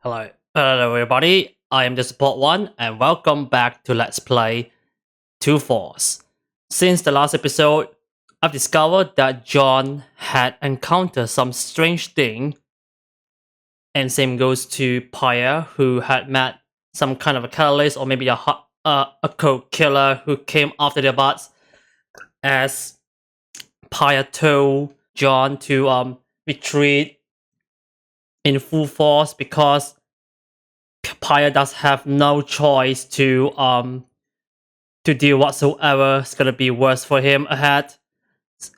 Hello everybody, I am TheSupportOne and welcome back to Let's Play Two Force. Since the last episode, I've discovered that Jeanne had encountered some strange thing, and same goes to Pierre, who had met some kind of a catalyst or maybe a code killer who came after their butts, as Pierre told Jeanne to retreat in full force because Pierre does have no choice to deal whatsoever. It's gonna be worse for him ahead,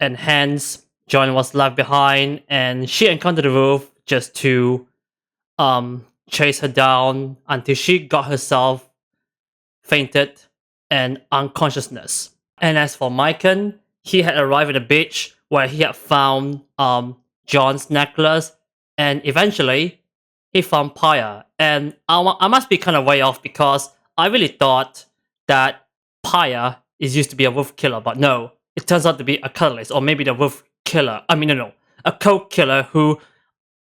and hence Jeanne was left behind, and she encountered the wolf just to chase her down until she got herself fainted and unconsciousness. And as for Maikan, he had arrived at the beach where he had found Jeanne's necklace, and eventually he found Pierre. And I must be kind of way off because I really thought that Pierre is used to be a wolf killer, but no, it turns out to be a catalyst, or maybe the wolf killer. A code killer who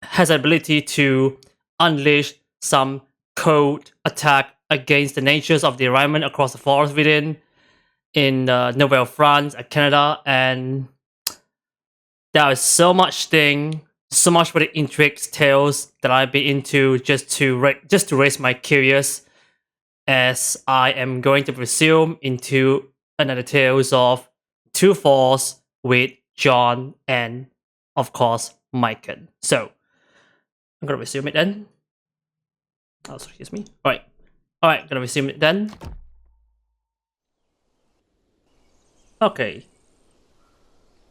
has the ability to unleash some code attack against the natures of the environment across the forest within in Nouvelle France and Canada. And there is so much for the intrigues tales that I'd be into just to raise my curious, as I am going to resume into another tales of Two Force with Jeanne and of course Maikan. So I'm gonna resume it then. Oh, excuse me. Alright, gonna resume it then. Okay.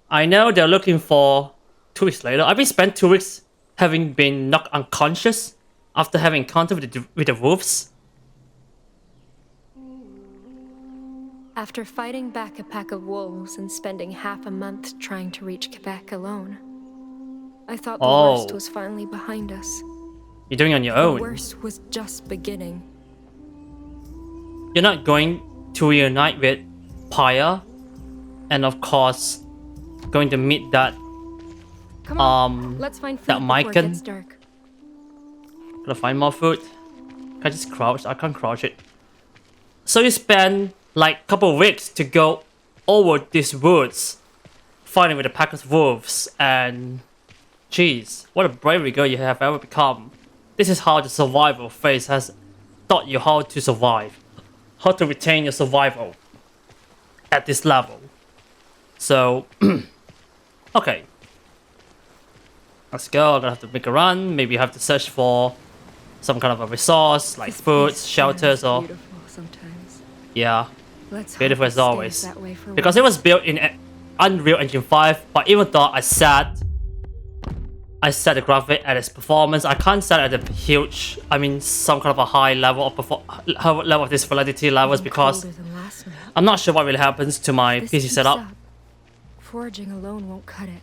I know they're looking for 2 weeks later. I've been spent 2 weeks having been knocked unconscious after having encounter with the wolves. After fighting back a pack of wolves and spending half a month trying to reach Quebec alone, I thought the worst was finally behind us. You're doing it on your own. The worst was just beginning. You're not going to reunite with Pierre, and of course, going to meet that Come on, let's find food that before it Maikan. gets dark. Gotta find more food. Can I just crouch? I can't crouch it. So you spend like a couple of weeks to go over these woods, fighting with a pack of wolves, and jeez, what a bravery girl you have ever become. This is how the survival phase has taught you how to survive, how to retain your survival at this level. So, okay. Let's go. I'm gonna have to make a run. Maybe you have to search for some kind of a resource like food, shelters, or Beautiful sometimes. yeah, Let's beautiful hope as it stays always. that way for Because it was built in Unreal Engine 5, but even though I set the graphic at its performance, I can't set it at a huge, some kind of a high level of this fidelity levels, because colder than last night. I'm not sure what really happens to my This PC keeps setup. up. Foraging alone won't cut it.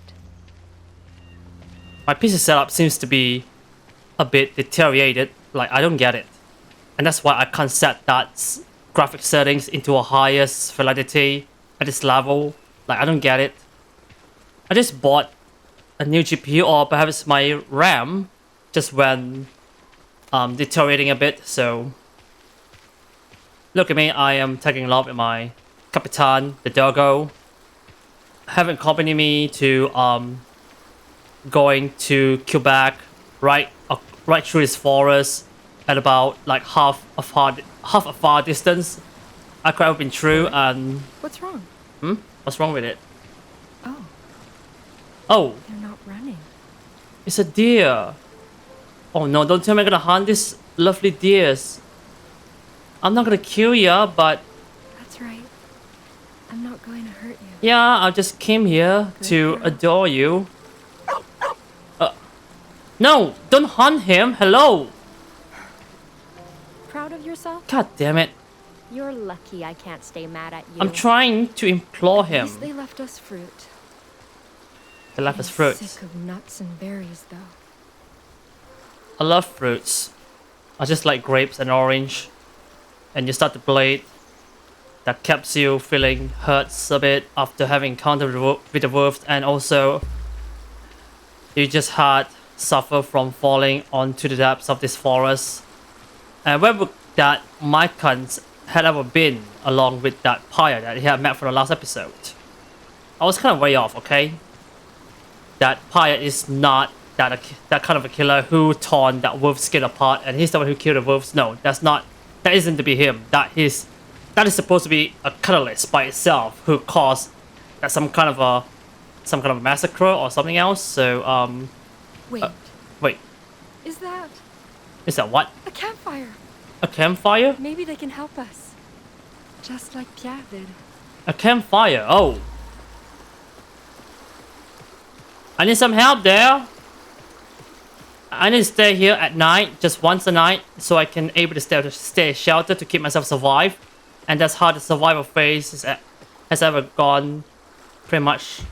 My PC setup seems to be a bit deteriorated. Like, I don't get it. And that's why I can't set that graphic settings into a highest fidelity at this level. Like, I don't get it. I just bought a new GPU, or perhaps my RAM just went deteriorating a bit. So look at me, I am tagging along with my Capitan, the doggo, having accompanied me to going to Quebec, right through this forest at about like half a far distance. I could have been through. And What's wrong? what's wrong with it? Oh, Oh, they're not running. it's a deer. Oh no, don't tell me I'm gonna hunt these lovely deers. I'm not gonna kill ya, but That's right. I'm not going to hurt you. yeah, I just came here to adore you. No, don't hunt him. Hello. Proud of yourself? God damn it. You're lucky I can't stay mad at you. I'm trying to implore At him. least they left us fruit. They left us I'm fruits. sick of nuts and berries, though. I love fruits. I just like grapes and orange. And you start to bleed. That keeps you feeling hurts a bit after having encountered with the wolves, and also you just had suffer from falling onto the depths of this forest. And where would that Maikan had ever been along with that pyre that he had met for the last episode? I was kind of way off, okay? That pyre is not that kind of a killer who torn that wolf skin apart and he's the one who killed the wolves. No, that isn't to be him. That is supposed to be a catalyst by itself who caused that some kind of a massacre or something else. So Wait, wait, is that is that what? a campfire? A campfire? Maybe they can help us. Just like Pierre did. A campfire. Oh, I need some help there. I need to stay here at night, just once a night, so I can able to stay sheltered to keep myself survive. And that's how the survival phase has ever gone. Pretty much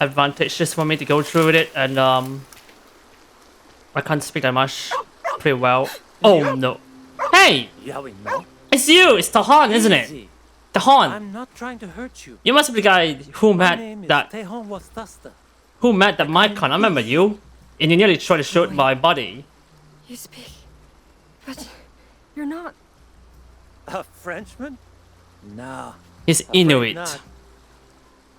advantageous for me to go through with it, and I can't speak that much pretty well. Oh no! Hey, it's you! It's Tahan, isn't it? Tahan. I'm not trying to hurt you. You must be the guy who My met name is that TheSupportOne. Maikan. I remember you, and you nearly tried to shoot my body. You speak, but you're not. A Frenchman? Nah. He's afraid Inuit. not.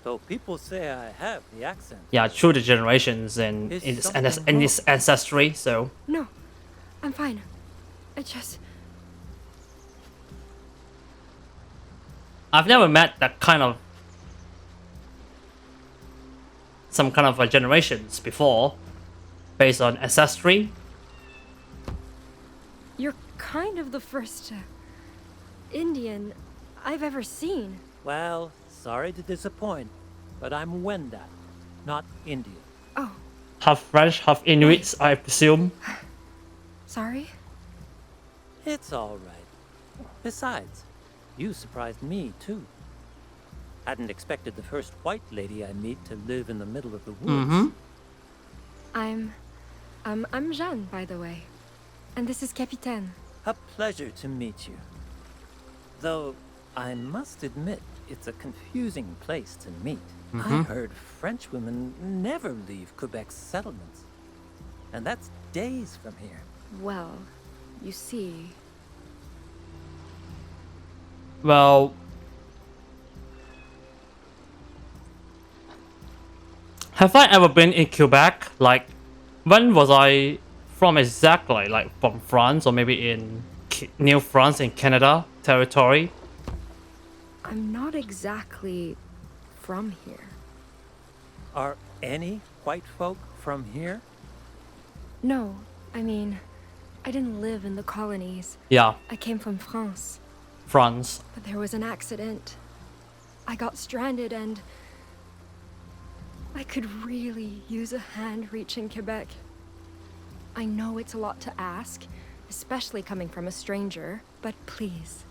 Though people say I have the accent. Yeah, through the generations and Is in something his ancestry. So No, I'm fine. I just. I've never met that kind of some kind of generations before, based on ancestry. You're kind of the first Indian I've ever seen. Well, sorry to disappoint, but I'm Wendat, not Indian. Oh, Half French, half Inuits, I presume. sorry? It's all right. Besides, you surprised me too. Hadn't expected the first white lady I meet to live in the middle of the woods. Mm-hmm. I'm Jeanne, by the way. And this is Capitaine. A pleasure to meet you. Though, I must admit, it's a confusing place to meet. I heard French women never leave Quebec's settlements. And that's days from here. Well, you see. Well, have I ever been in Quebec? Like, when was I from exactly? Like, from France or maybe in New France in Canada territory? I'm not exactly from here. Are any white folk from here? No, I mean, I didn't live in the colonies. Yeah, I came from France. France. But there was an accident. I got stranded and I could really use a hand reaching Quebec. I know it's a lot to ask, especially coming from a stranger, but please,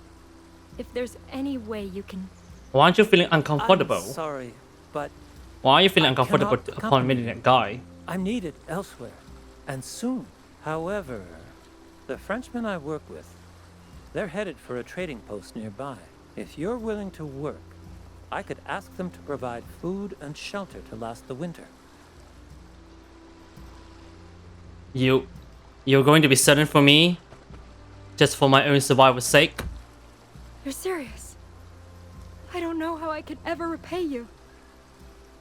if there's any way you can... Why aren't you feeling uncomfortable? I'm sorry, but Why are you feeling I uncomfortable cannot upon accompany meeting that guy? I'm needed elsewhere, and soon. However, the Frenchmen I work with, they're headed for a trading post nearby. If you're willing to work, I could ask them to provide food and shelter to last the winter. You're going to be certain for me? Just for my own survival's sake? You're serious? I don't know how I could ever repay you.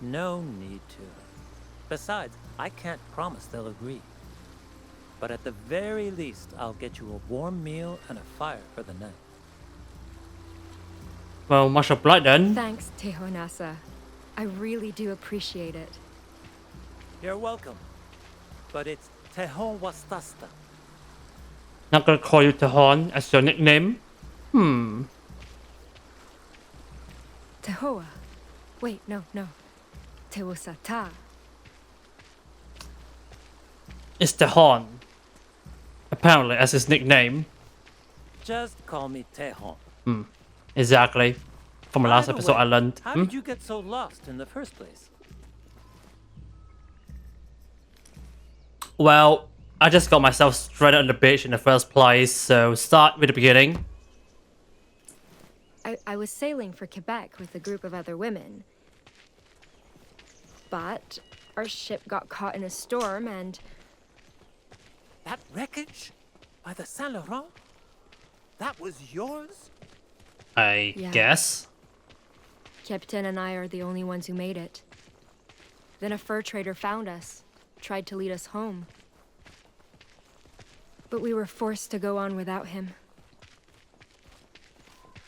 No need to. Besides, I can't promise they'll agree. But at the very least, I'll get you a warm meal and a fire for the night. Well, much obliged then. Thanks, Tehonasa. I really do appreciate it. You're welcome. But it's TheSupportOne. Not gonna call you Tahon as your nickname? Tehoa. Wait, no. Teosata. It's Tahon. Apparently, as his nickname. Just call me Tehon. Exactly. From the last By the episode way, I learned. How did you get so lost in the first place? Well, I just got myself stranded on the beach in the first place, so start with the beginning. I was sailing for Quebec with a group of other women. But our ship got caught in a storm and That wreckage? By the Saint Laurent? That was yours? I Yeah. guess. Captain and I are the only ones who made it. Then a fur trader found us, tried to lead us home. But we were forced to go on without him.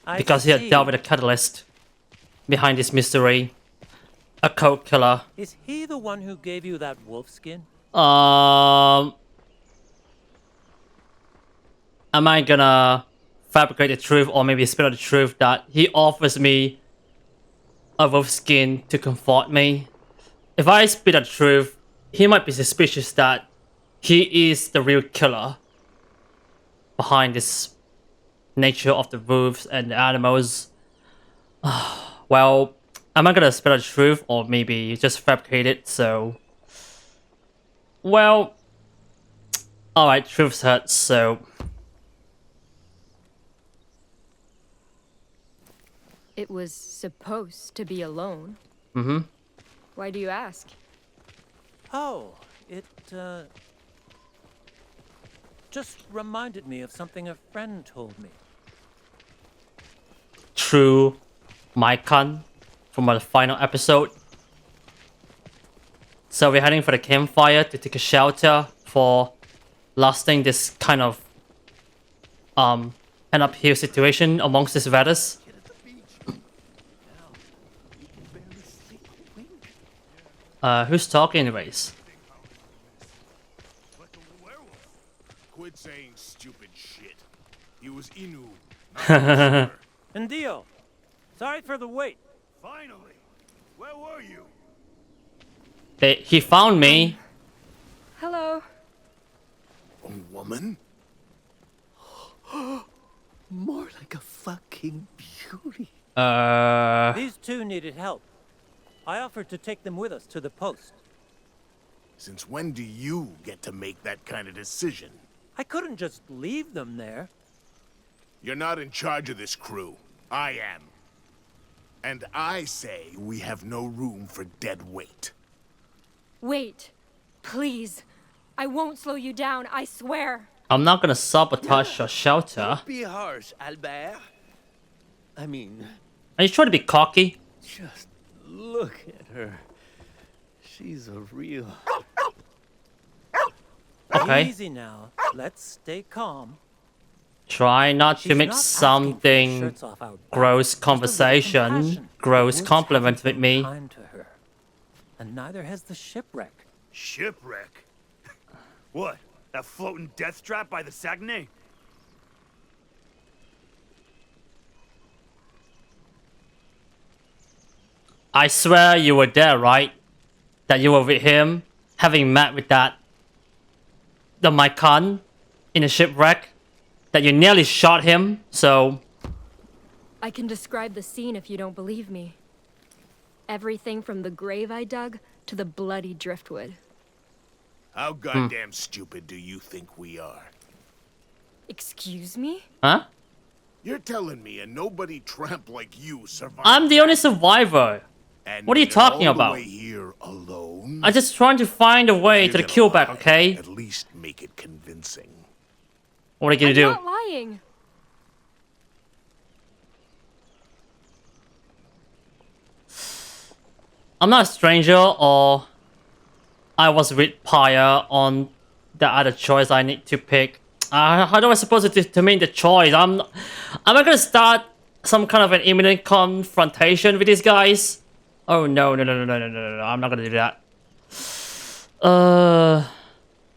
I Because he had see. dealt with a catalyst behind this mystery. A code killer. Is he the one who gave you that wolf skin? Am I gonna fabricate the truth or maybe spill the truth that he offers me a wolf skin to comfort me? If I spill the truth, he might be suspicious that he is the real killer behind this nature of the wolves and the animals. Well, am I gonna spill the truth or maybe just fabricate it? So, well, alright, truth hurts, so It was supposed to be alone. mm-hmm. Why do you ask? Oh, it, just reminded me of something a friend told me. True Maikan from the final episode. So we're heading for the campfire to take a shelter for lasting this kind of an uphill situation amongst these weathers. Who's talking anyways? Like a werewolf. Quit saying stupid shit. He was Innu, not And Dio, sorry for the wait. Finally, where were you? He found me. Hello. A woman? More like a fucking beauty. These two needed help. I offered to take them with us to the post. Since when do you get to make that kind of decision? I couldn't just leave them there. You're not in charge of this crew. I am. And I say we have no room for dead weight. Wait. Please. I won't slow you down, I swear. I'm not gonna sabotage your shelter. Be harsh, Albert. I mean, Are you trying to be cocky? just look at her. She's a real... Okay. Easy now. Let's stay calm. Try not to She's make not asking for something shirts off our back. gross Just a little conversation, compassion. gross Woods compliment haven't with been me. kind to her. And neither has the shipwreck. Shipwreck? What? That floating death trap by the Saguenay? I swear you were there, right? That you were with him, having met with the Maikan in a shipwreck, that you nearly shot him, so... I can describe the scene if you don't believe me. Everything from the grave I dug to the bloody driftwood. How goddamn stupid do you think we are? Excuse me? Huh? You're telling me a nobody tramp like you survived. I'm the only survivor. and what are you made it talking all about? The way here alone? I'm just trying to find a way You're to the gonna killback, lie. okay? At least make it convincing. What are you gonna I'm do? not lying. I'm not a stranger, or I was with Pierre on the other choice I need to pick. How do I supposed to make the choice? Am I gonna start some kind of an imminent confrontation with these guys? Oh no, I'm not gonna do that.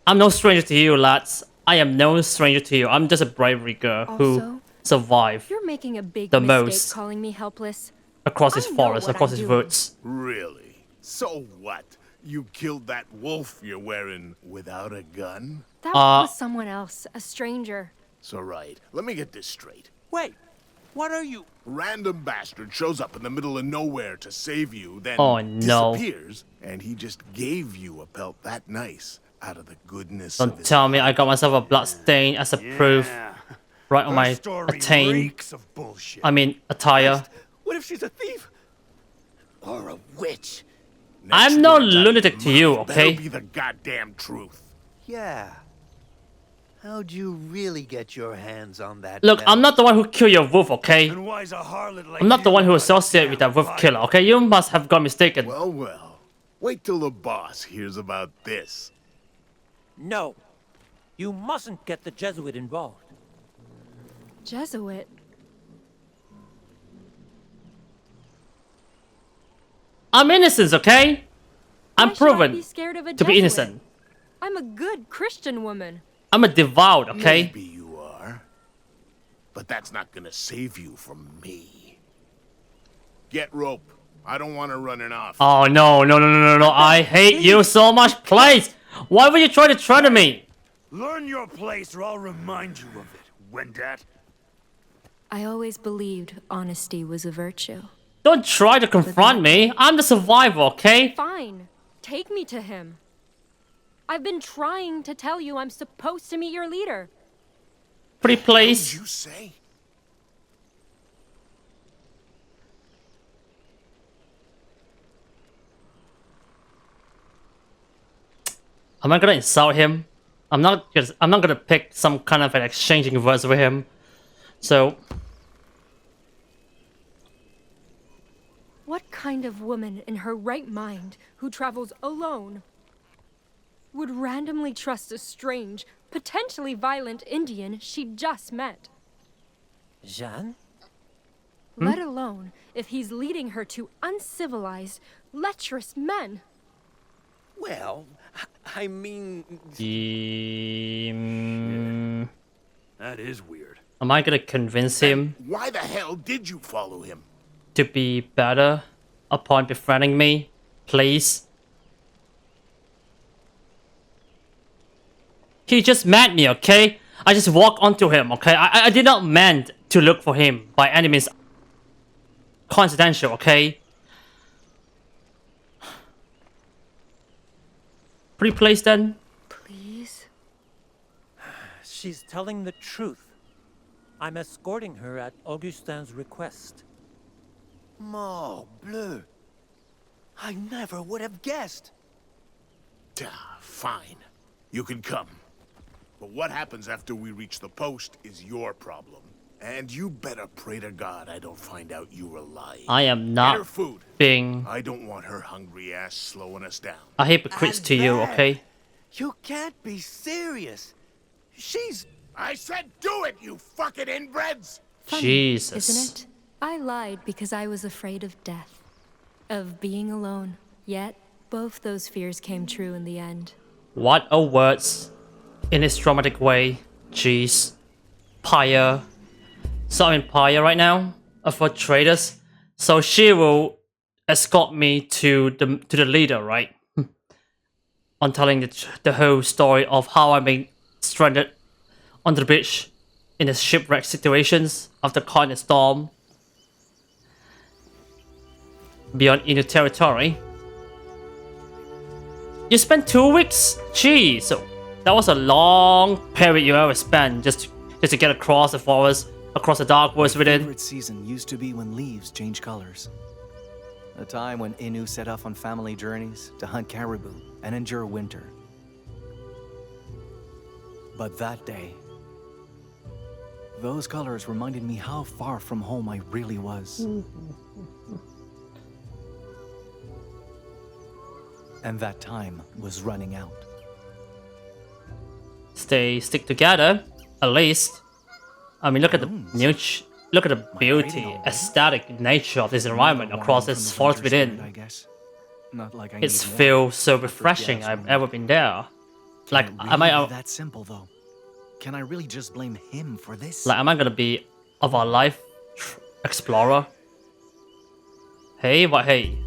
I'm no stranger to you, lads. I am no stranger to you. I'm just a bravery girl who Also, survived You're making a big The mistake most. calling me helpless. across this I know forest, what across I'm these doing. woods. Really? So what? You killed that wolf you're wearing without a gun? That was someone else, a stranger. So right, let me get this straight. Wait, what are you... Random bastard shows up in the middle of nowhere to save you, then Oh, no. disappears, and he just gave you a pelt that nice out of the goodness Don't of his tell me I heart. got myself a blood stain as a proof Yeah. right on Her my story attain. reeks of bullshit. I mean, attire. What if she's a thief? Or a witch? Next I'm no words out of your lunatic to you, mouth better okay? be the goddamn truth. Yeah. How'd you really get your hands on that Look, belt? I'm not the one who killed your wolf, okay? And why's a harlot like I'm not the you one who a associated with that wolf goddamn killer, okay? You must have got mistaken. Well, well. Wait till the boss hears about this. No. You mustn't get the Jesuit involved. Jesuit? I'm innocent, okay? I'm Why should I proven be scared of a to be Jesuit? innocent. I'm a good Christian woman. I'm a devout, okay? Maybe you are. But that's not gonna save you from me. Get rope. I don't want her running off. Oh no, no, no, no, no, no. I hate you so much. Please! Why would you try to threaten me? Learn your place or I'll remind you of it, Wendat. I always believed honesty was a virtue. Don't try to confront me. I'm the survivor, okay? Fine. Take me to him. I've been trying to tell you I'm supposed to meet your leader. Pretty What please. did you say? Am I gonna insult him? I'm not gonna pick some kind of an exchanging words with him. So What kind of woman in her right mind who travels alone would randomly trust a strange, potentially violent Indian she just met? Jeanne? Let alone if he's leading her to uncivilized, lecherous men. Well, I mean... That is weird. am I gonna convince him Why the hell did you follow him? to be better upon befriending me? Please. He just met me, okay? I just walked onto him, okay? I did not meant to look for him by any means. Coincidental, okay? Pretty please then. Please? She's telling the truth. I'm escorting her at Augustin's request. Morbleu. I never would have guessed. Fine. You can come. But what happens after we reach the post is your problem. And you better pray to God I don't find out you were lying. I am Get her not food. being I don't want her hungry ass slowing us down. a hypocrite And to you, there. okay? You can't be serious. She's... I said do it, you fucking inbreds! Funny, Jesus. isn't it? I lied because I was afraid of death, of being alone. Yet, both those fears came true in the end. What are words in this dramatic way? Jeez. Pyre. So I'm in Pyre right now for traders. So she will escort me to the leader, right? On telling the whole story of how I'm being stranded on the beach in a shipwreck situations after caught in a storm beyond Innu territory. You spent 2 weeks? Gee, so that was a long period you ever spent just to get across the forest, across the dark woods within. Favorite season used to be when leaves change colors. A time when Innu set off on family journeys to hunt caribou and endure winter. But that day, those colors reminded me how far from home I really was. And that time was running out. Stick together, at least. I mean, look at the look at the beauty, aesthetic nature of this environment across this forest within. I guess. Not like I It's need feels so one. refreshing. I've ever been there. Can Like, it really am I be that simple though? Can I really just blame him for this? am I gonna be of our life explorer? Hey, what? Hey,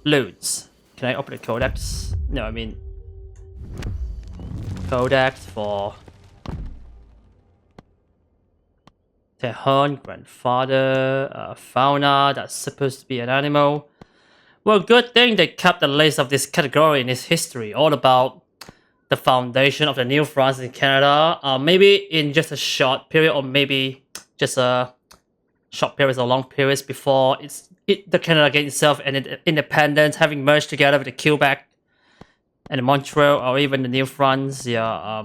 loads. Can I open the codex? No, I mean codex for Tehon, grandfather, fauna. That's supposed to be an animal. Well, good thing they kept the list of this category in its history, all about the foundation of the New France in Canada. Maybe in just a short period, or maybe just a short periods or long periods before the Canada gained itself an independence, having merged together with the Quebec and the Montreal, or even the New France. Yeah,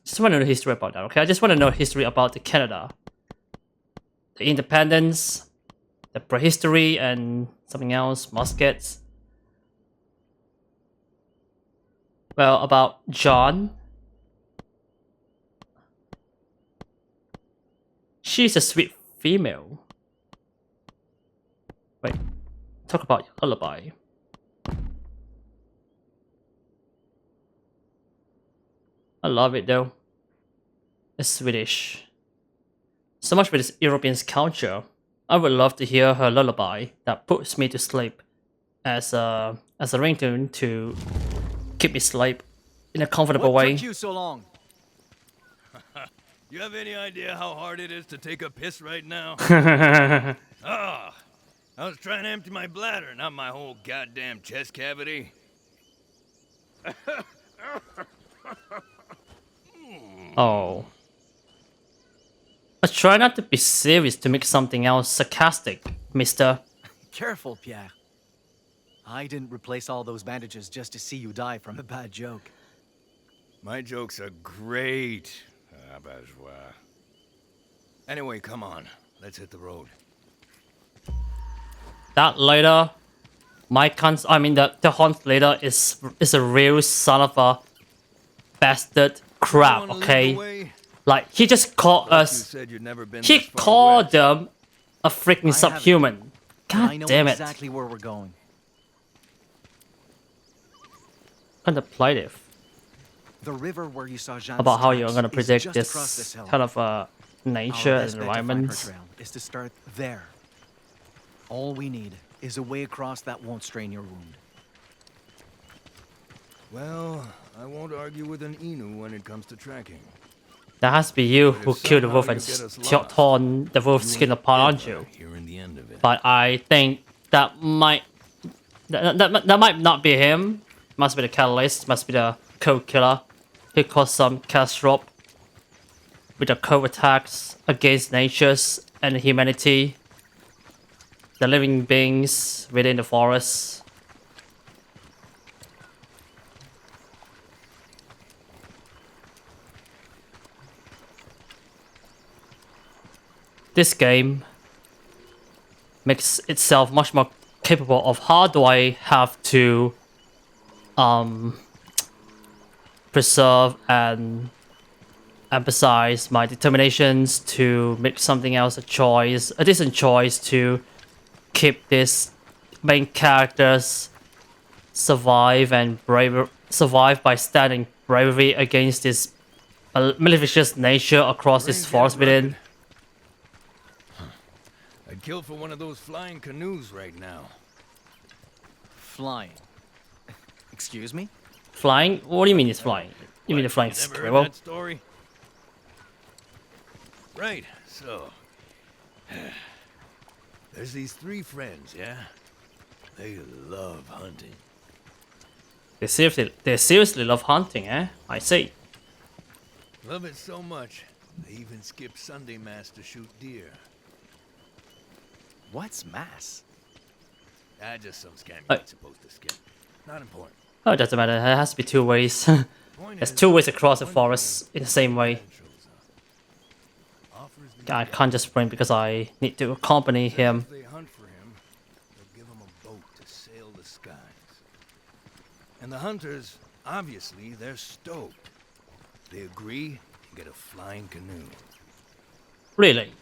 Just want to know history about that, okay? I just want to know history about the Canada. The independence, the prehistory, and something else, muskets. Well, about Jeanne. She's a sweet female. Wait, talk about your lullaby. I love it though. It's Swedish. So much with this European culture. I would love to hear her lullaby that puts me to sleep as a ringtone to keep me asleep in a comfortable What way. took you so long? You have any idea how hard it is to take a piss right now? Ah, I was trying to empty my bladder, not my whole goddamn chest cavity. Oh. I try not to be serious to make something else sarcastic, mister. Careful, Pierre. I didn't replace all those bandages just to see you die from a bad joke. My jokes are great. Bourgeois. Anyway, come on. Let's hit the road. That leader, the hunt leader is a real son of a bastard crap, Wanna lead the okay? way? Like, he just called You us, said you'd never been he this far called west. them a freaking haven't. subhuman. I God know damn it. exactly where we're going. Contemplative The river where you saw Jeanne's about how you're tracks gonna is predict just across this hill. kind of nature Our and best bet to find her environment. trail is to start there. All we need is a way across that won't strain your wound. Well, I won't argue with an Innu when it comes to tracking. That has to be you But who if killed the somehow wolf you and get us torn the wolf's You skin ain't apart, aren't ever you? hearing the end of it. But I think that might not be him. Must be the catalyst. Must be the code killer. He caused some catastrophe with the code attacks against natures and humanity, the living beings within the forest. This game makes itself much more capable of how do I have to preserve and emphasize my determinations to make something else a decent choice to keep this main characters survive by standing bravely against this malicious nature across this Bring it forest within. rugged. I'd kill for one of those flying canoes right now. Flying. Excuse me? Flying? What do you mean it's flying? You mean the flying You never heard squirrel? that story? Right, so... There's these three friends, yeah? They love hunting. They seriously love hunting, eh? I see. Love it so much, they even skip Sunday Mass to shoot deer. What's mass? Just some scam you Uh, ain't supposed to skip. Not important. Oh, it doesn't matter. There has to be two ways. Point There's is, two ways across the one forest day, in the same way. man shows up. Offers the I can't just bring because I need to accompany him. If they hunt for him, they'll give him a boat to sail the skies. And the hunters, obviously, they're stoked. They agree and get a flying canoe. Really?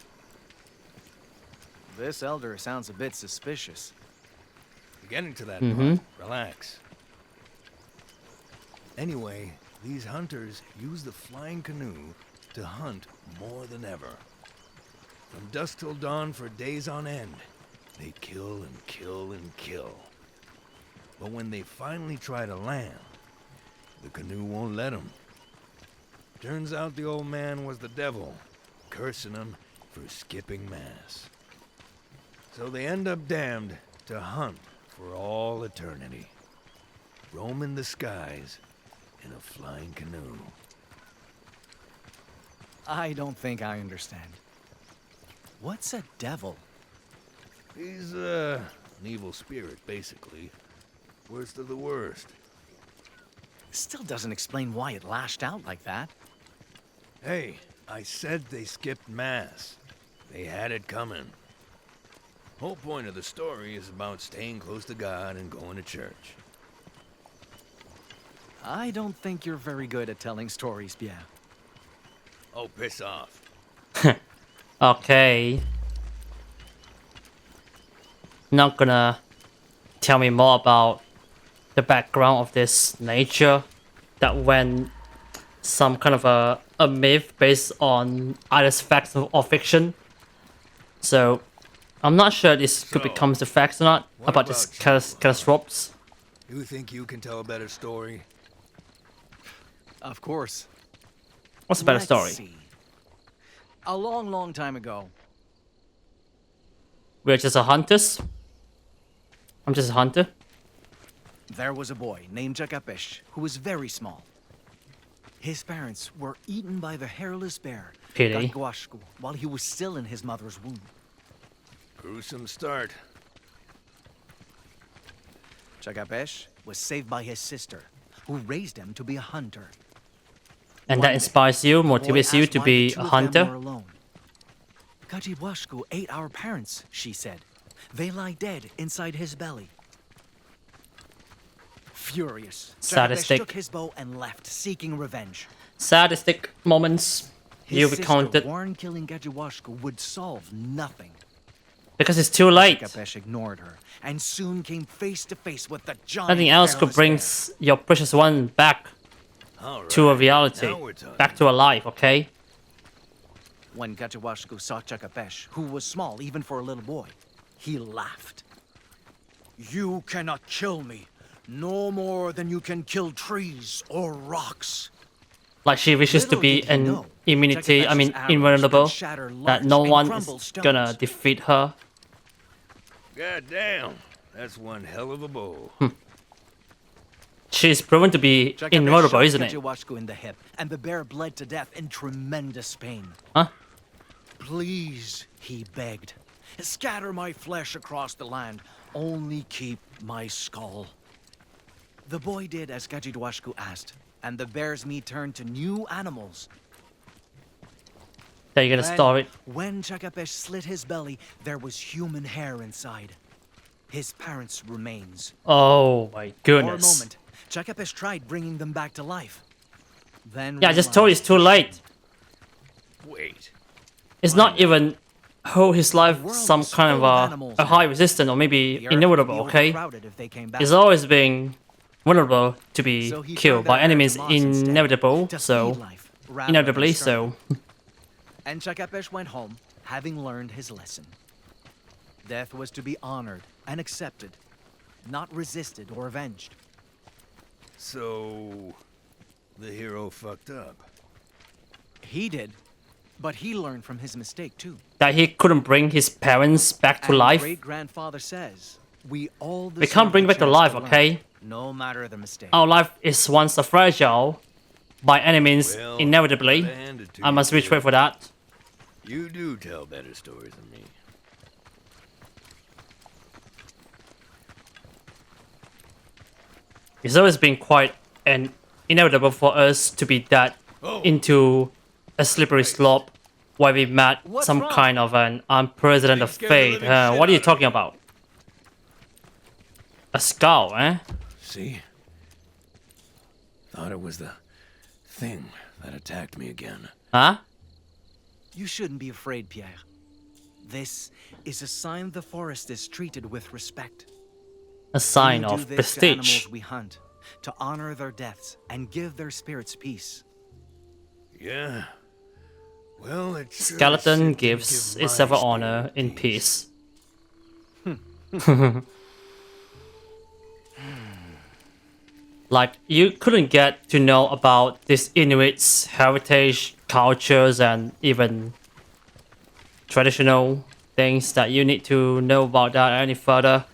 This elder sounds a bit suspicious. We're getting to that Mhm. part. Relax. Anyway, these hunters use the flying canoe to hunt more than ever. From dusk till dawn for days on end, they kill and kill and kill. But when they finally try to land, the canoe won't let them. Turns out the old man was the devil, cursing them for skipping mass. So they end up damned to hunt for all eternity, roaming the skies in a flying canoe. I don't think I understand. What's a devil? He's an evil spirit, basically. Worst of the worst. Still doesn't explain why it lashed out like that. Hey, I said they skipped Mass. They had it coming. Whole point of the story is about staying close to God and going to church. I don't think you're very good at telling stories, Pierre. Oh, piss off. Okay. Not gonna tell me more about the background of this nature that when some kind of a myth based on either facts or fiction. So I'm not sure this could So, become the facts or not what about this about you? catastrophes. You think you can tell a better story? Of course. What's a better Let's story? see. A long, long time ago, We're just a hunters. I'm just a hunter. there was a boy named Jakapesh who was very small. His parents were eaten by the hairless bear, Pity. Gaguashku, while he was still in his mother's womb. Gruesome start. Jakapesh was saved by his sister, who raised him to be a hunter. And One that day, inspires you, the boy motivates you asked to why be the two a of them were hunter. alone. Gajiwashku ate our parents, she said. They lie dead inside his belly. Furious, Jakapesh Sadistic. took his bow and left, seeking revenge. Sadistic moments His you sister recounted warned killing Gajiwashku would solve nothing. because it's too late. Jakapesh ignored her and soon came face to face with the giant. Nothing else could hairless bring bear. your precious one back All to a right, reality, now we're talking. back to a life, okay? When Gajiwashku saw Jakapesh, who was small even for a little boy, he laughed. You cannot kill me, no more than you can kill trees or rocks. Like she wishes to Little be did he an know, immunity, I mean Jakapesh's arrows invulnerable, could shatter that large no and one crumble is stones. gonna defeat her. God damn. That's one hell of a bow. She's proven to be Jakapesh invulnerable, shot isn't it? Gajiwashku in the hip, and the bear bled to death in tremendous pain. Huh? Please, he begged, scatter my flesh across the land. Only keep my skull. The boy did as Gajiwashku asked, and the bear's meat turned to new animals. That you're gonna Then, store it. when Jakapesh slit his belly, there was human hair inside. His parents' remains. Oh my For a goodness. moment, Jakapesh tried bringing them back to life. Then Yeah, I just told you it's too late. Wait. It's not even whole his life The world some was kind of full of animals a now. high resistant or maybe The earth invulnerable, would be okay? overcrowded if they came back. It's always being vulnerable to be So he killed turned by their hair enemies to moss instead, inevitable, to so feed life, rather than inevitably starve so. it. And Jakapesh went home, having learned his lesson. Death was to be honored and accepted, not resisted or avenged. So, the hero fucked up. He did, but he learned from his mistake too. That he couldn't bring his parents back to And life. great-grandfather says, we all We can't bring back to life, okay? No matter the mistake. Our life is once a fragile by enemies Well, inevitably. gotta hand it to I you, must reach kid. for that. You do tell better stories than me. It's always been quite an inevitable for us to be that Oh. into a slippery slope where we met What's some wrong? kind of an unprecedented Things scared the fate. living What shit are you out of talking me. about? A skull, eh? See? Thought it was the thing that attacked me again. Huh? You shouldn't be afraid, Pierre. This is a sign the forest is treated with respect. A sign We do of this to prestige. animals we hunt, to honor their deaths and give their spirits peace. Yeah. Well, it sure Skeleton seemed to gives give itself my honor spirit in peace. Like, you couldn't get to know about this Inuit's heritage, cultures, and even traditional things that you need to know about that any further.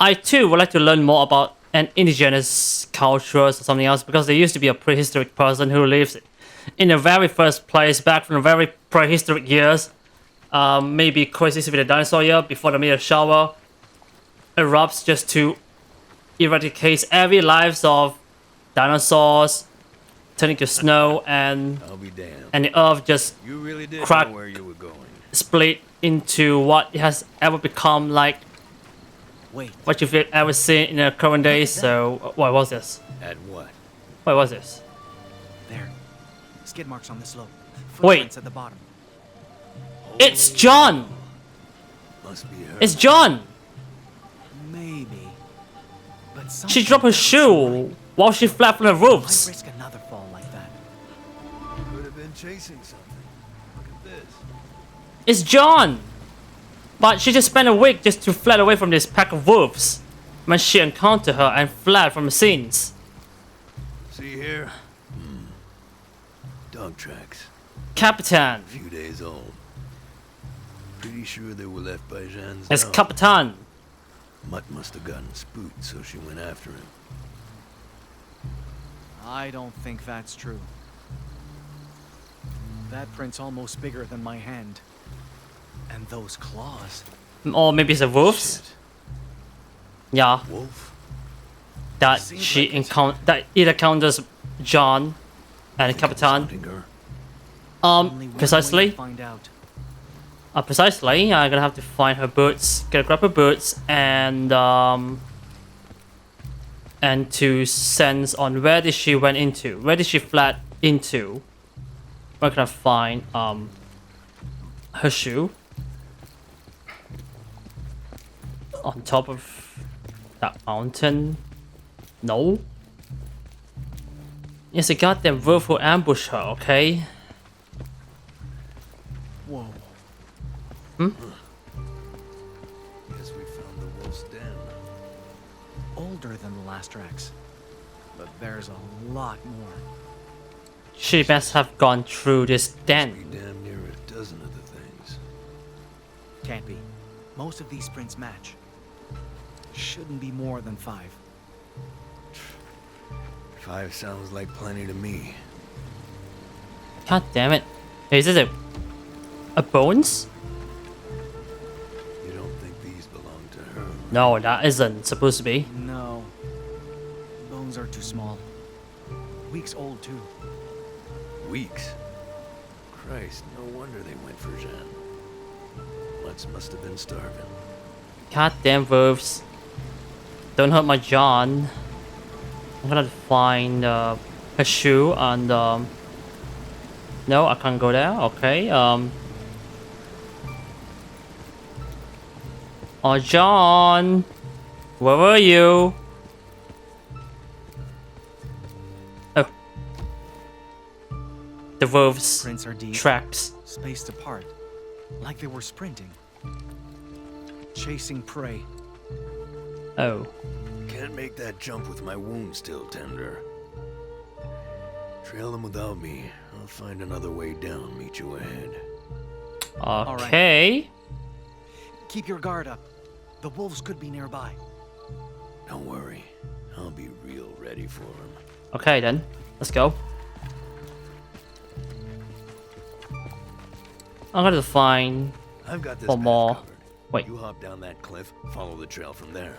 I too would like to learn more about an indigenous cultures or something else because there used to be a prehistoric person who lives in the very first place back from the very prehistoric years. Maybe coexisted with a dinosaur year before the meteor shower erupts just to eradicate every lives of dinosaurs, turning to snow, and I'll be damned. the earth just You really did crack- know where you were going. split into what it has ever become, like Wait, what you've ever seen in the current days. So, what was this? At what? What was this? there. Skid marks on the slope. Wait. Footprints at the bottom. It's John! Must be her. It's John! Maybe. But She dropped her shoe while she fled from the Why roofs. risk another fall like that? Could have been chasing something. Look at this. It's John! But she just spent a week just to fled away from this pack of wolves when she encountered her and fled from the scenes. See here? Dog tracks. Capitan. A few days old. Pretty sure they were left by Jeanne's It's dog. Capitan. Mutt must have gotten spooked, so she went after him. I don't think that's true. That print's almost bigger than my hand. And those claws. Or maybe it's the wolves. Shit. Yeah, Wolf? that Seems she like it. that it encounters John and Think it was Capitan. hunting her? Only one way to Precisely. find out. Precisely. I'm gonna have to find her boots. Gotta grab her boots and to sense on where did she went into? Where did she fled into? Where can I find her shoe? On top of that mountain? No. It's a goddamn wolf who ambushed her. Okay. Whoa. Guess we found the wolf's den. Older than the last tracks. But there's a lot more. She must have gone through this Be den. damn near a dozen of the things. Can't be. Most of these prints match. Shouldn't be more than 5. 5 sounds like plenty to me. God damn it. Is this a bones? You don't think these belong to her? No, that isn't supposed to be. No. Bones are too small. Weeks old, too. Weeks. Christ, no wonder they went for Jeanne. Mutts must have been starving. God damn wolves. Don't hurt my John. I'm gonna find her shoe and no, I can't go there. Okay. Oh, John, where were you? Oh, the wolves' Prints are deep, tracks. spaced apart, like they were sprinting. Chasing prey. Oh, Can't make that jump with my wound still tender. Trail them without me. I'll find another way down, meet you ahead. okay. Keep your guard up. The wolves could be nearby. Don't worry. I'll be real ready for them. Okay then, let's go. I'm gonna find I've got this one path more. covered. Wait. You hop down that cliff, follow the trail from there.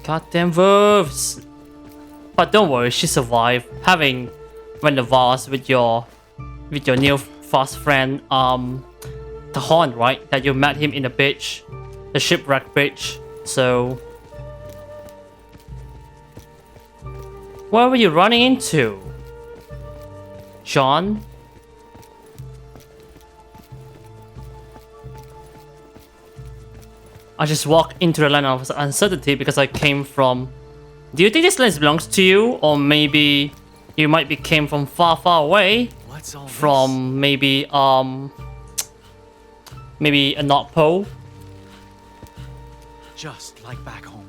Goddamn wolves! But don't worry, she survived. Having went the vase with your new fast friend, the Horn, right? That you met him in the beach, the shipwreck beach. So, where were you running into, John? I just walked into the land of uncertainty because I came from... Do you think this land belongs to you? Or maybe you might be came from far, far away? What's all From maybe a North Pole? this? Just like back home.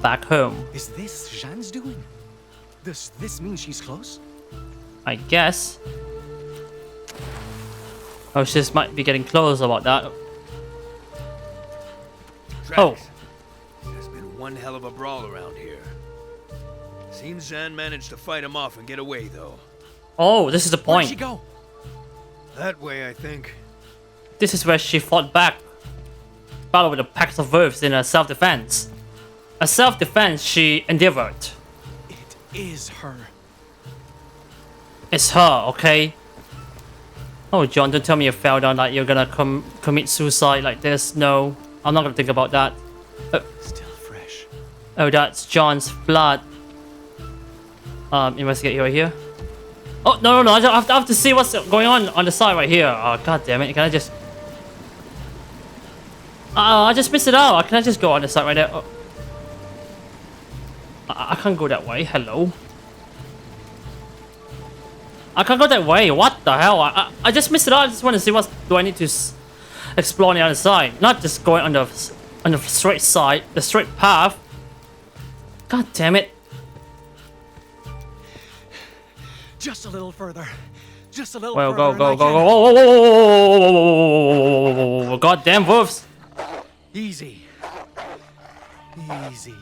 Back home, Is this Jeanne's doing? Does this mean she's close? I guess. Oh, she just might be getting close about that. Oh. Tracks. There's been one hell of a brawl around here. Seems Jeanne managed to fight him off and get away, though. Oh, this is the Where'd she point. go? That way, I think. This is where she fought back. Battled with a pack of wolves in a self-defense. A self-defense she endeavored is her. It's her, okay? Oh, John, don't tell me you fell down like you're gonna commit suicide like this. No, I'm not gonna think about that. Still fresh. Oh, that's John's blood. Investigate right here. Oh, no. I have to see what's going on the side right here. Oh, god damn it. Can I just... I just missed it out. Can I just go on the side right there? Oh. I can't go that way. Hello. I can't go that way. What the hell? I just missed it out. I just want to see what do I need to explore on the other side. Not just going on the straight side, the straight path. God damn it. Just a little further. Just a little Well, further. go. Whoa. Goddamn wolves. Easy. Easy.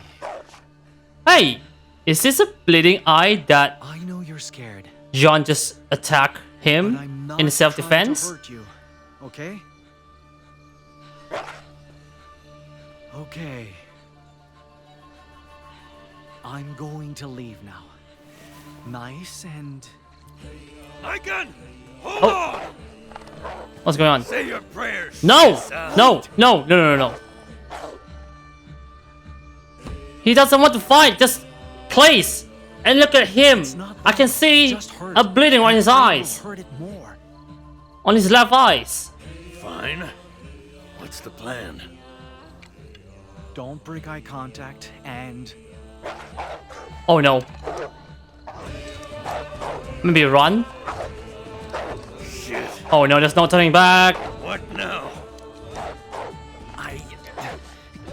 Hey, is this a bleeding eye that I know you're scared. Jeanne just attacked But him I'm not in trying self-defense? to hurt you, okay? Okay. I'm going to leave now. Nice and... Maikan! Hold Oh. on! What's going on? Say your prayers. No! son. No. He doesn't want to fight. Just place. And look at him. It's not I can see just hurt. a bleeding on his And I will eyes. hurt it more. On his left eyes. Fine. What's the plan? Don't break eye contact and... Oh no. Maybe run? Shit. Oh no, there's no turning back. What now?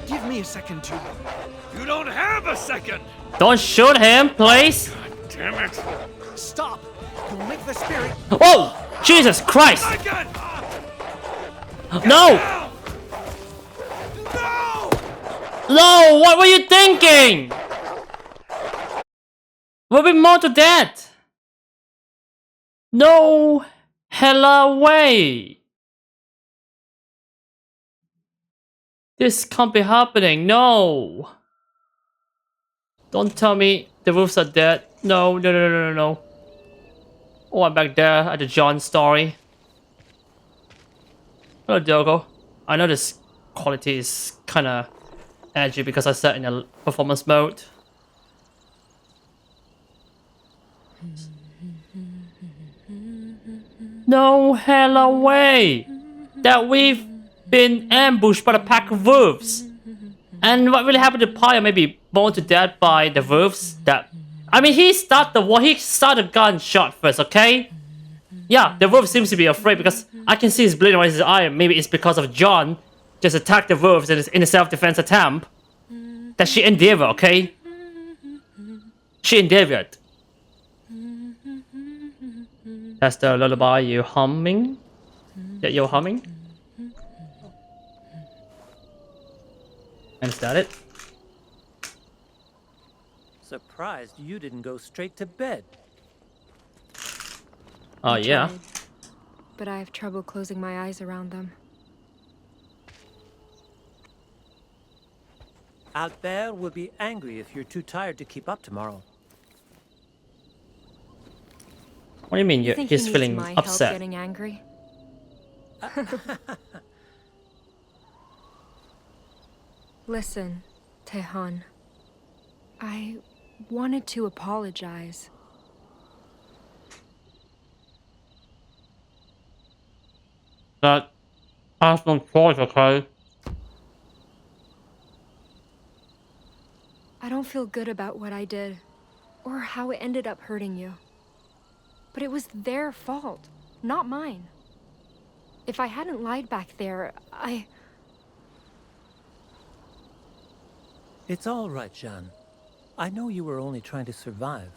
Give me a second to... You don't have a second! Don't shoot him, please. Damn it! Stop! You'll make the spirit... Oh! Jesus Christ! Maikan! No! Down! No! No! What were you thinking? We'll be more to that. No hella way. This can't be happening. No. Don't tell me the wolves are dead. No. Oh, I'm back there at the John story. Hello, Diogo. I know this quality is kinda edgy because I set in a performance mode. No hella way that we've been ambushed by a pack of wolves. And what really happened to Pierre? Maybe born to death by the wolves that... I mean, he started the war. He started gunshot first, okay? Yeah, the wolf seems to be afraid because I can see his bleeding on his eye. Maybe it's because of John just attacked the wolves in a self-defense attempt that she endeavored, okay? She endeavored. That's the lullaby you're humming? That you're humming? And is that it? Surprised you didn't go straight to bed. Oh, yeah. Tried, but I have trouble closing my eyes around them. Albert will be angry if you're too tired to keep up tomorrow. What do you mean You think he's he needs feeling my upset? help getting angry? Listen, Tehan. I wanted to apologize. That I have no choice, okay? I don't feel good about what I did, or how it ended up hurting you. But it was their fault, not mine. If I hadn't lied back there, It's all right, Jeanne. I know you were only trying to survive.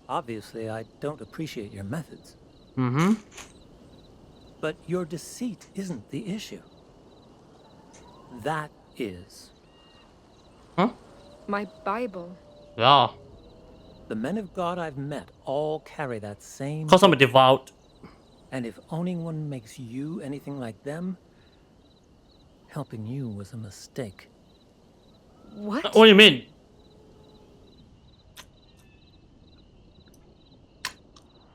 Obviously, I don't appreciate your methods. Mm-hmm. But your deceit isn't the issue. That is. Huh? My Bible. Yeah. The men of God I've met all carry that same... Because I'm a devout. And if owning one makes you anything like them, helping you was a mistake. What? What do you mean?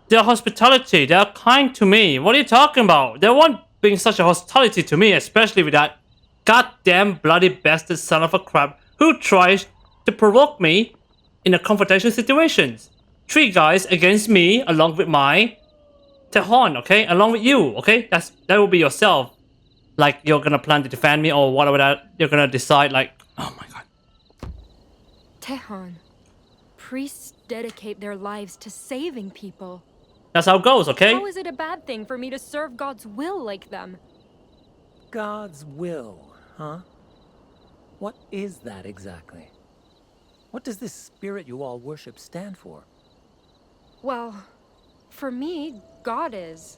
their hospitality. They are kind to me. What are you talking about? They won't bring such a hostility to me, especially with that goddamn bloody bastard son of a crap who tries to provoke me in a confrontation situations. 3 guys against me, along with my Tehon, okay? Along with you, okay? That will be yourself. Like, you're gonna plan to defend me or whatever that you're gonna decide, like, oh my god. Tehon, priests dedicate their lives to saving people. That's how it goes, okay? How is it a bad thing for me to serve God's will like them? God's will, huh? What is that exactly? What does this spirit you all worship stand for? Well, for me, God is.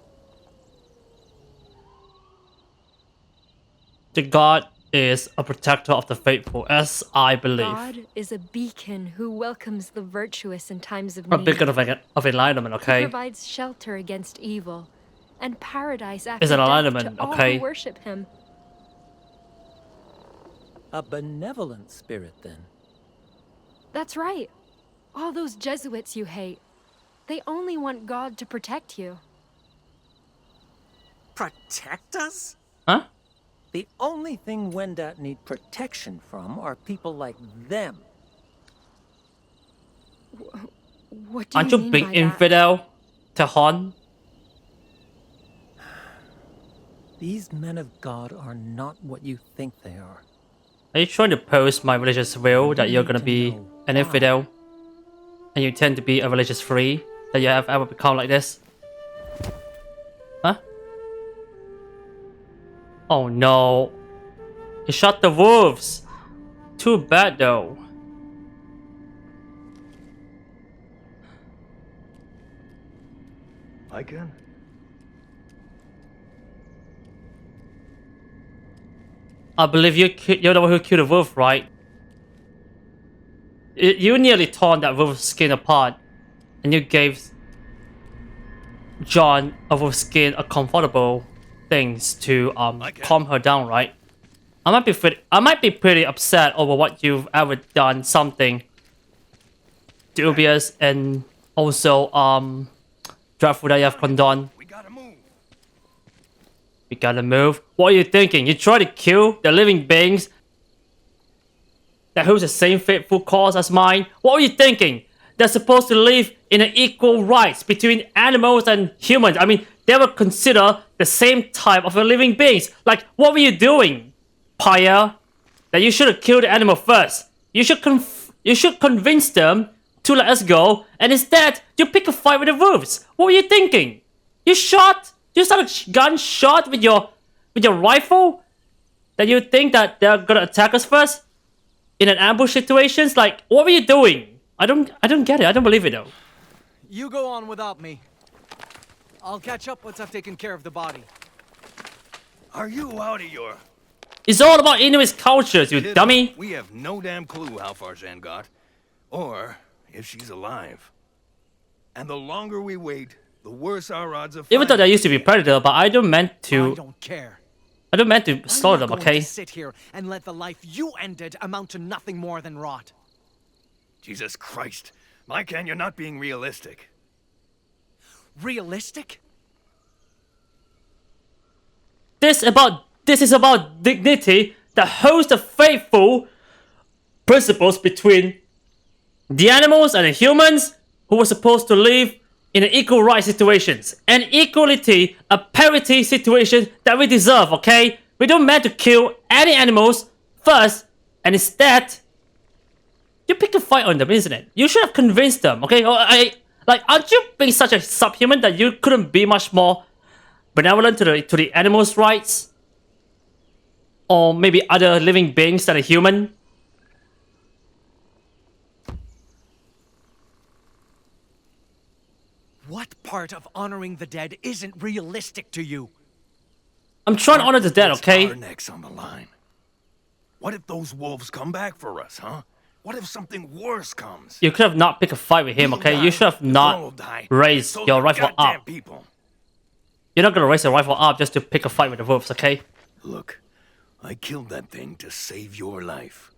The God is a protector of the faithful, as I believe. God is a beacon who welcomes the virtuous in times of A need. beacon of enlightenment, He okay? provides shelter against evil, and paradise Is after an death alignment, to all okay? who worship him. A benevolent spirit, then. That's right. All those Jesuits you hate, they only want God to protect you. Protect us? Huh? The only thing Wendat need protection from are people like them. What do Aren't you you mean big by infidel, Tehon? These men of God are not what you think they are. Are you trying to post my religious will that you're gonna be an infidel? And you tend to be a religious free? That you have ever become like this? Huh? Oh no. You shot the wolves! Too bad though. Maikan? I believe you're the one who killed the wolf, right? You nearly torn that wolf's skin apart, and you gave John a wolf's skin a comfortable things to calm her down, right? I might be pretty upset over what you've ever done, something dubious and also dreadful that you have condoned. We gotta move. We gotta move. What are you thinking? You try to kill the living beings that holds the same fateful cause as mine? What were you thinking? They're supposed to live in an equal rights between animals and humans. I mean, they were considered the same type of living beings. Like, what were you doing, Pierre? That you should have killed the animal first. You should convince them to let us go, and instead, you pick a fight with the wolves. What were you thinking? You started a gunshot with your rifle? That you think that they're gonna attack us first? In an ambush situations? Like, what were you doing? I don't get it. I don't believe it though. You go on without me. I'll catch up once I've taken care of the body. Are you out of your... It's all about Inuit cultures, you Kid, dummy. We have no damn clue how far Jeanne got. Or if she's alive. And the longer we wait, the worse our odds of Even though finding they used to be predator, but I don't meant I to. don't care. I don't meant to I'm slaughter not them. going Okay. to sit here and let the life you ended amount to nothing more than rot. Jesus Christ. Maikan, you're not being realistic. Realistic? This is about dignity that holds the faithful principles between the animals and the humans who were supposed to live in an equal right situations. An equality, a parity situation that we deserve, okay? We don't meant to kill any animals first, and instead, you pick a fight on them, isn't it? You should have convinced them, okay? Aren't you being such a subhuman that you couldn't be much more benevolent to the animals' rights? Or maybe other living beings that are human? What part of honoring the dead isn't realistic to you? I'm trying to honor the dead, okay? Our necks on the line. What if those wolves come back for us, huh? What if something worse comes? You could have not picked a fight with him, We'll okay? die. You should have The not throne will die. raised So your the rifle goddamn up. people. You're not gonna raise your rifle up just to pick a fight with the wolves, okay? Look, I killed that thing to save your life.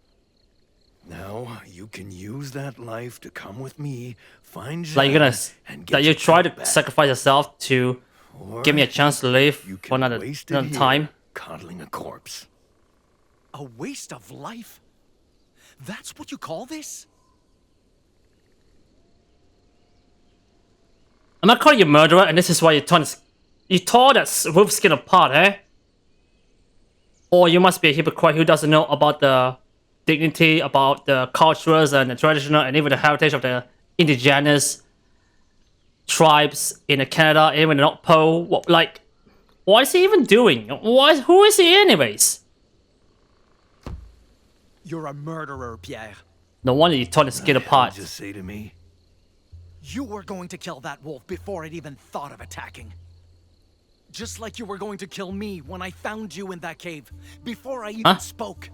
Now you can use that life to come with me, find Jeanne, Like you're gonna and get that you your try to pet back. sacrifice yourself to Or give me a chance to live you for can another waste it here, time. coddling a corpse. A waste of life? That's what you call this? I'm not calling you a murderer, and this is why you tore that wolf skin apart, eh? Or you must be a hypocrite who doesn't know about the dignity, about the cultures and the traditional, and even the heritage of the indigenous tribes in Canada, even the North Pole. What is he even doing? Who is he anyways? You're a murderer, Pierre. No wonder you tore the skin apart. Just say to me, You were going to kill that wolf before it even thought of attacking. Just like you were going to kill me when I found you in that cave, before I even spoke.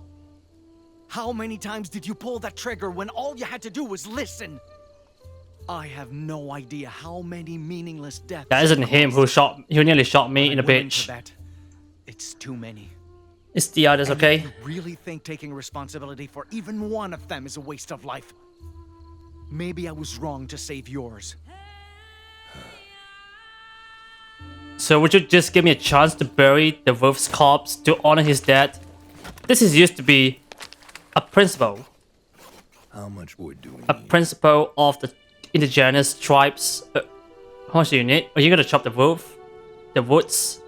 How many times did you pull that trigger when all you had to do was listen? I have no idea how many meaningless deaths. That isn't him who nearly shot me in the bitch. It's too many. It's the others, And okay? You really think taking responsibility for even one of them is a waste of life? Maybe I was wrong to save yours. So would you just give me a chance to bury the wolf's corpse to honor his dead? This is used to be a principle. how much wood do we A need? principle of the indigenous tribes. How much do you need? Are you gonna chop the wolf? The woods?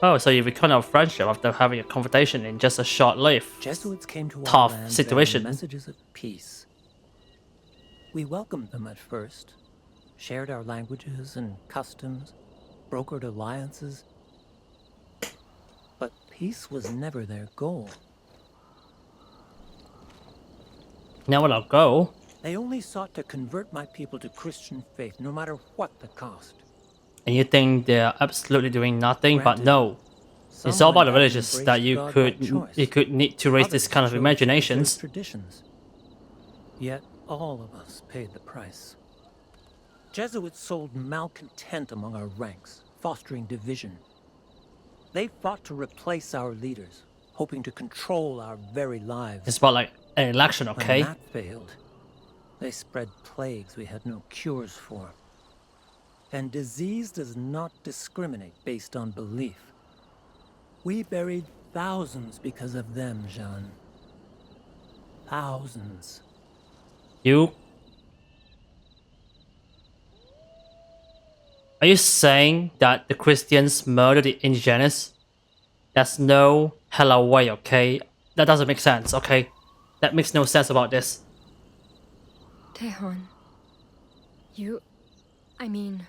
Oh, so you rekindle our friendship after having a confrontation in just a short life. Jesuits came to Tough our land situation. bearing messages of peace. We welcomed them at first, shared our languages and customs, brokered alliances. But peace was never their goal. Now I'll go. They only sought to convert my people to Christian faith, no matter what the cost. And you think they're absolutely doing nothing, but Granted, no. It's Some all about went the out and villages that embraced you God by could choice. need to raise this Others kind of chose to imaginations. preserve traditions. Yet all of us paid the price. Jesuits sowed malcontent among our ranks, fostering division. They fought to replace our leaders, hoping to control our very lives. It's about like an election, okay? When that failed, they spread plagues we had no cures for. And disease does not discriminate based on belief. We buried thousands because of them, Jeanne. Thousands. Are you saying that the Christians murdered the indigenous? There's no hello way, okay? That doesn't make sense, okay? That makes no sense about this. Tejon, I mean,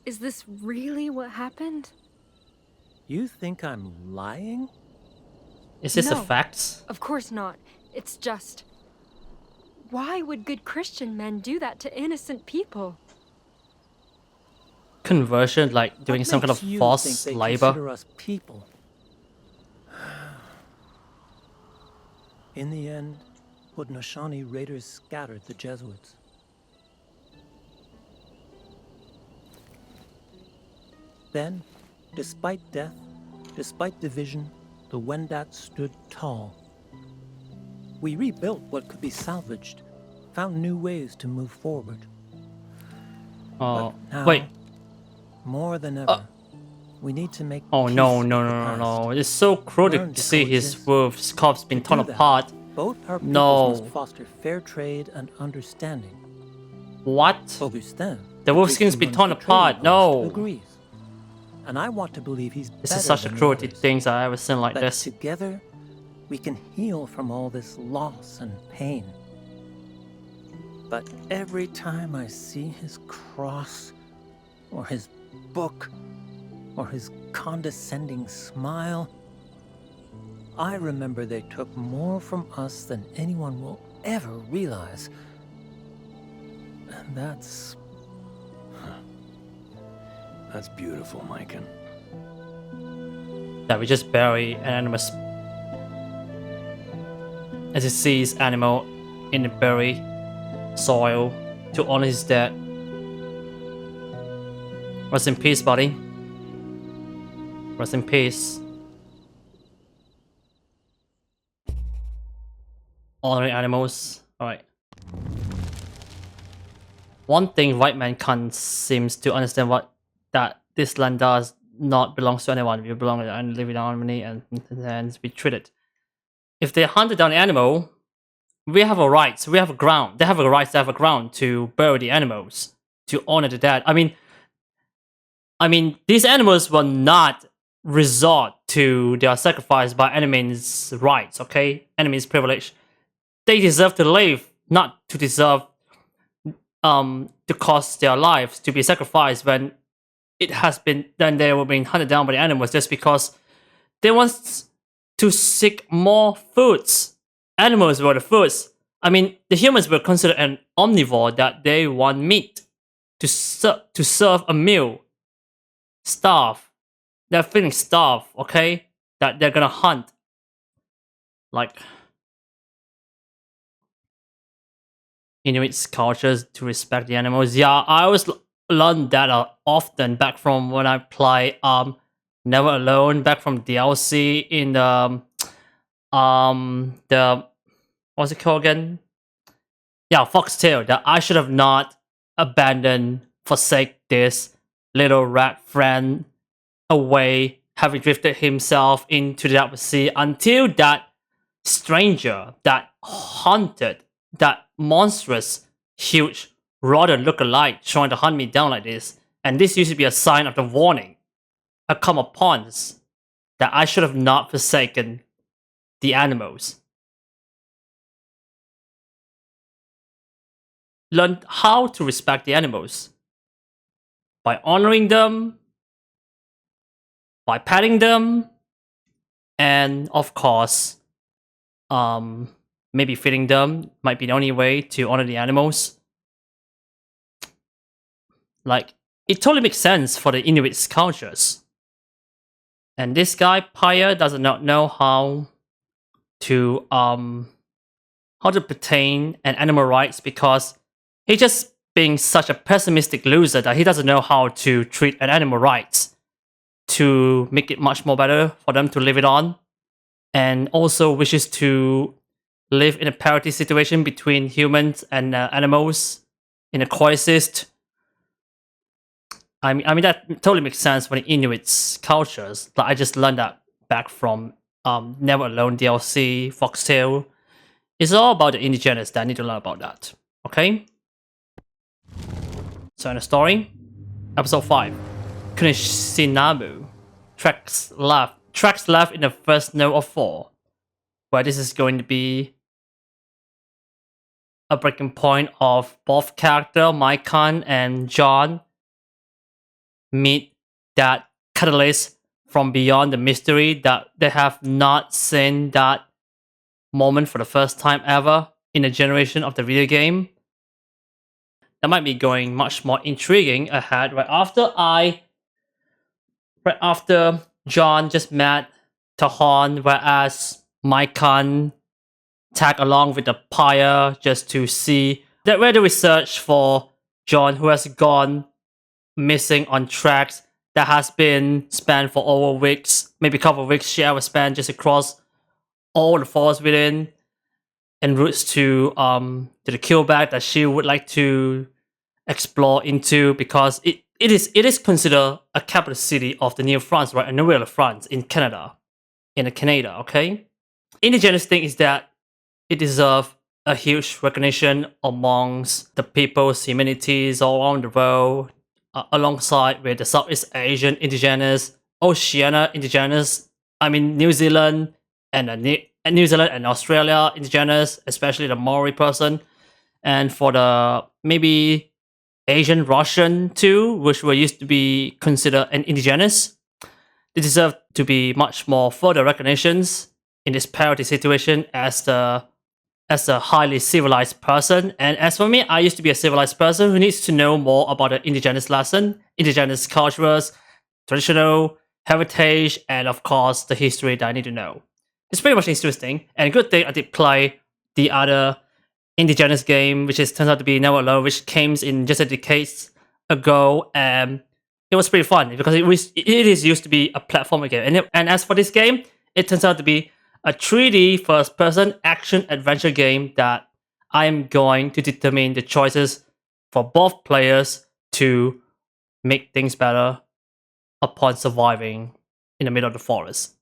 is this really what happened? You think I'm lying? Is this a No. fact? Of course not. It's just... Why would good Christian men do that to innocent people? Conversion, like doing What some kind makes of you forced think they labor? consider us people? In the end, Haudenosaunee raiders scattered the Jesuits. Then, despite death, despite division, the Wendat stood tall. We rebuilt what could be salvaged, found new ways to move forward. Oh, But now, wait. more than ever, we need to make Oh peace no, with no, the no, no, past. no. It's so cruel Learn to to see his coexist. wolf's corpse being To torn do that, apart. Both our peoples No. must foster fair trade and understanding. What? Augustin, The wolf priest skin's who been runs torn the trading apart, post, no. agrees. And I want to believe he's This better is such a than the cruelty others. things I've ever seen like That this. together, we can heal from all this loss and pain. But every time I see his cross, or his book, or his condescending smile, I remember they took more from us than anyone will ever realize. And that's... That's beautiful, Maikan. That we just bury an animal as he sees animal in the buried soil to honor his dead. Rest in peace, buddy. Rest in peace. honoring animals. Alright. One thing white man can't seems to understand what that this land does not belongs to anyone. We belong and live in harmony and be treated. If they hunted down the animal, we have a right. We have a ground. They have a right to have a ground to bury the animals, to honor the dead. I mean, these animals will not resort to their sacrifice by enemies' rights. Okay, enemies' privilege. They deserve to live, not to deserve to cost their lives to be sacrificed when then they were being hunted down by the animals just because they want to seek more foods. Animals were the foods. I mean, the humans were considered an omnivore that they want meat to serve a meal. Starve. They're feeling starved, okay? That they're gonna hunt. Like Inuit cultures to respect the animals. Yeah, I always learned that often back from when I play Never Alone, back from DLC in the what's it called again? Yeah, Foxtail. That I should have not abandoned, forsake this little rat friend away, having drifted himself into the dark sea until that stranger, that haunted, that monstrous, huge, rodent look-alike trying to hunt me down like this. And this used to be a sign of the warning I come upon us that I should have not forsaken the animals. Learn how to respect the animals by honoring them, by petting them, and of course, maybe feeding them might be the only way to honor the animals. Like, it totally makes sense for the Inuit cultures. And this guy, Pierre, does not know how to pertain and animal rights because he's just being such a pessimistic loser that he doesn't know how to treat an animal rights to make it much more better for them to live it on, and also wishes to live in a parity situation between humans and animals in a coexist. I mean that totally makes sense for the Inuit cultures. But I just learned that back from Never Alone DLC, Foxtail. It's all about the Indigenous that I need to learn about that. Okay? So in the story, episode 5, Kunishinamu, tracks left in the first note of 4, where this is going to be a breaking point of both character, Maikan and Jeanne, meet that catalyst from beyond the mystery that they have not seen that moment for the first time ever in a generation of the video game. That might be going much more intriguing ahead right after Jeanne just met Tahon, whereas Maikan tag along with the Pierre just to see that where the research for Jeanne, who has gone missing on tracks that has been spent for over weeks, maybe a couple of weeks she ever spent just across all the forest within en routes to the killback that she would like to explore into, because it is considered a capital city of the New France, right? A Nouvelle France in Canada. Okay? Indigenous thing is that it deserves a huge recognition amongst the people's humanities all around the world, alongside with the Southeast Asian Indigenous, Oceania Indigenous, I mean New Zealand and New Zealand and Australia Indigenous, especially the Maori person, and for the maybe Asian Russian too, which were used to be considered an Indigenous. They deserve to be much more further recognitions in this parity situation as a highly civilized person. And as for me, I used to be a civilized person who needs to know more about the Indigenous lesson, Indigenous cultures, traditional heritage, and of course the history that I need to know. It's pretty much interesting, and a good thing I did play the other Indigenous game, which turns out to be Never Alone, which came in just a decade ago, and it was pretty fun because it is used to be a platformer game. And as for this game, it turns out to be a 3D first-person action-adventure game that I am going to determine the choices for both players to make things better upon surviving in the middle of the forest.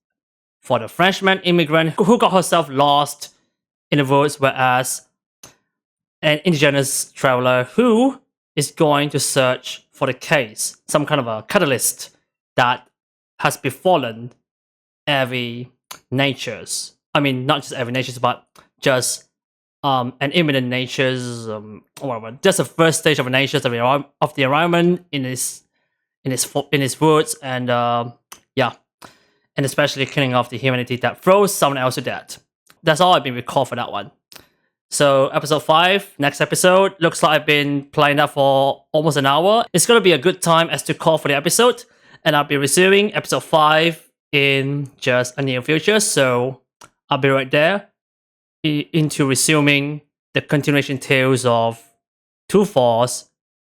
For the Frenchman immigrant who got herself lost in the woods, whereas an indigenous traveler who is going to search for the case, some kind of a catalyst that has befallen every natures. I mean, not just every natures, but just an imminent natures, whatever. Just the first stage of the natures of the environment in his woods, and yeah, and especially killing off the humanity that throws someone else to death. That's all I've been recalled for that one. So episode 5, next episode, looks like I've been playing that for almost an hour. It's going to be a good time as to call for the episode, and I'll be resuming episode 5 in just a near future, so I'll be right there into resuming the continuation tales of 2 Falls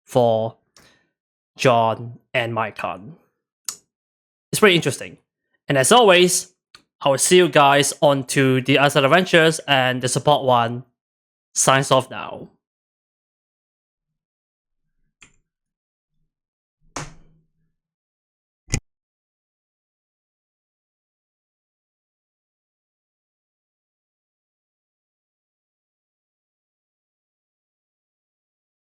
for Jeanne and Maikan. It's pretty interesting. And as always, I will see you guys on to the other adventures, and the support one signs off now.